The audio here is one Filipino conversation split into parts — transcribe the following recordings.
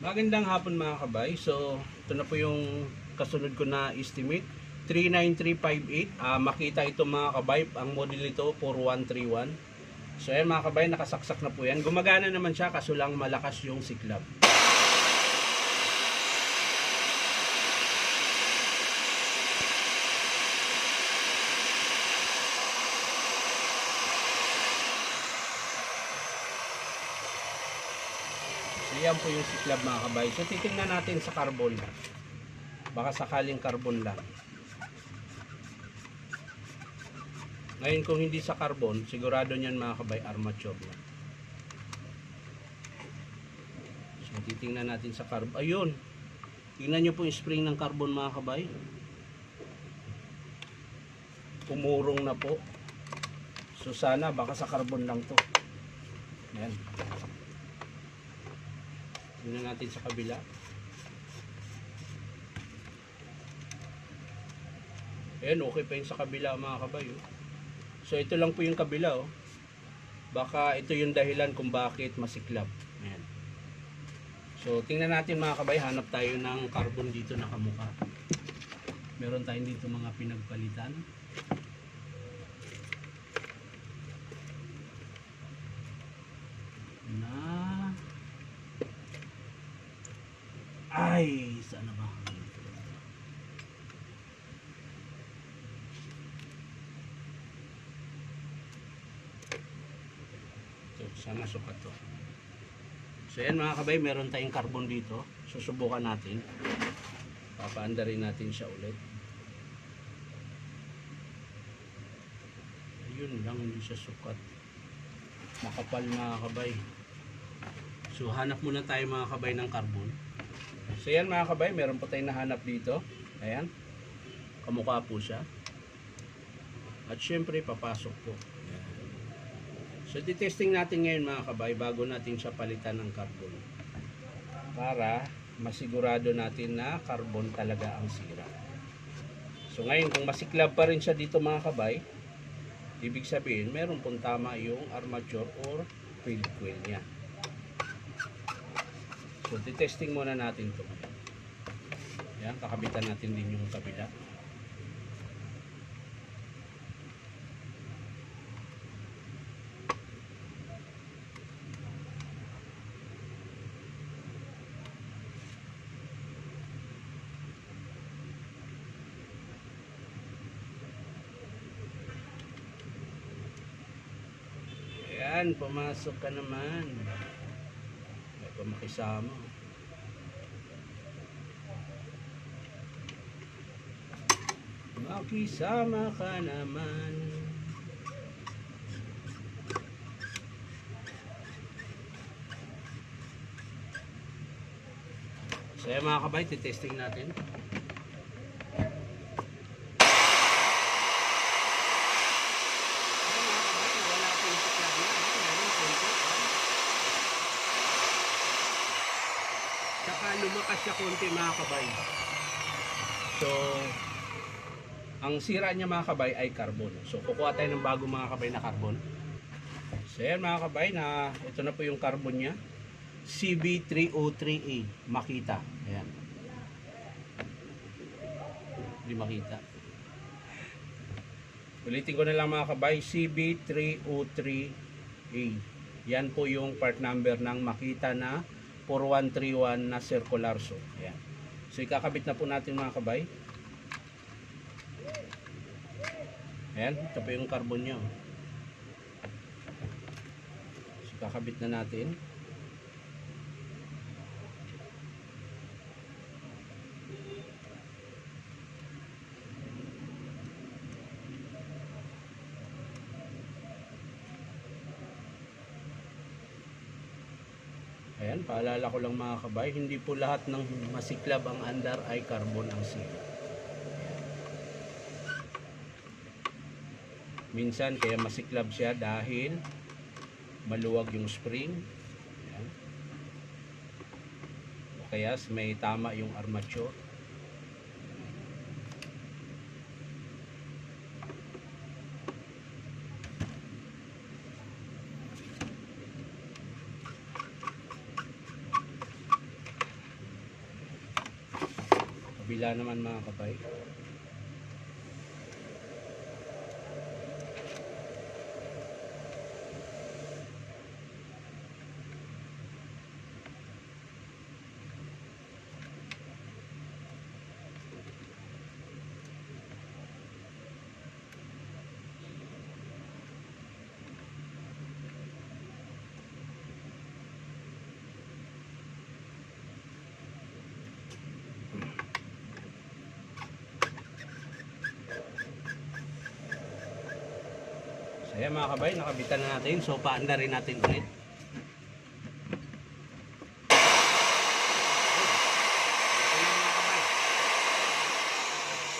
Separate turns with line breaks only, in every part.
Magandang hapon mga kabay. So, ito na po yung kasunod ko na estimate. 39358. Makita ito mga kabay. Ang model nito 4131. So, ayan mga kabay, nakasaksak na po yan. Gumagana naman siya kaso lang malakas yung siklab. So, yan po yung siklab mga kabay. So, titingnan natin sa carbon. Baka sakaling carbon lang. Ngayon kung hindi sa carbon, sigurado niyan mga kabay, armature na. So, titingnan natin sa carbon. Ayun. Tingnan nyo po yung spring ng carbon mga kabay. Umurong na po. So, sana baka sa carbon lang to. Ayan. Tingnan natin sa kabila. Ayan, okay pa yun sa kabila mga kabay. Oh. So ito lang po yung kabila. Oh. Baka ito yung dahilan kung bakit masiklab. Ayan. So tingnan natin mga kabay. Hanap tayo ng carbon dito na kamukha. Meron tayong dito mga pinagpalitan. Ay, sana ba? So, sana sukat to. So, yan mga kabay, meron tayong carbon dito. Susubukan natin. Papaandarin natin siya ulit. Ayun lang, hindi siya sukat. Makapal mga kabay. So, hanap muna tayo mga kabay ng carbon. So yan mga kabay, meron po tayong nahanap dito. Ayan. Kamukha po siya. At syempre papasok po. Ayan. So titesting natin ngayon mga kabay bago natin siya palitan ng carbon. Para masigurado natin na carbon talaga ang sira. So ngayon kung masiklab pa rin siya dito mga kabay, ibig sabihin meron pong tama yung armature or field coil niya. So, titesting muna natin ito. Yan, kakabitan natin din yung kabila. Ayan, pumasok ka naman. Ito makisama. Makisama ka naman. So yan mga kabay, titesting natin. Saka lumakas siya konti mga kabay. So ang sira niya mga kabay ay carbon. So kukuha tayo ng bago mga kabay na carbon. So yan mga kabay, na ito na po yung carbon niya. CB303A Makita. Ayan. Hindi makita. Ulitin ko na lang mga kabay, CB303A. Yan po yung part number ng Makita na 4131 na circular saw. Ayan. So ikakabit na po natin mga kabay. Ayan, ito po yung carbon niya. So kakabit na natin. Ayan, paalala ko lang mga kabay, hindi po lahat ng masiklab ang andar ay carbon ang sira. Minsan kaya masiklab siya dahil maluwag yung spring. Ayan. O kaya may tama yung armature. Kabila naman mga kabay. So ayan mga kabay, nakabitan na natin. So paanda rin natin ulit.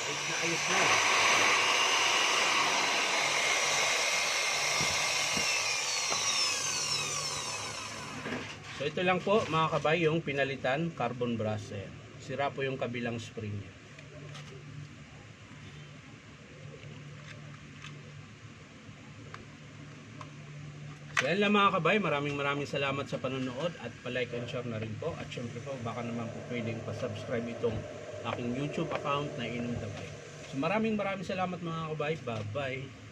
Ayos na ayos na. So ito lang po mga kabay yung pinalitan carbon brass. Sira po yung kabilang spring niya. So yan lang mga kabay, maraming salamat sa panonood at pa-like and share na rin po. At syempre po, baka naman po pwedeng pa-subscribe itong aking YouTube account na Inom Tabay. So maraming salamat mga kabay. Bye-bye.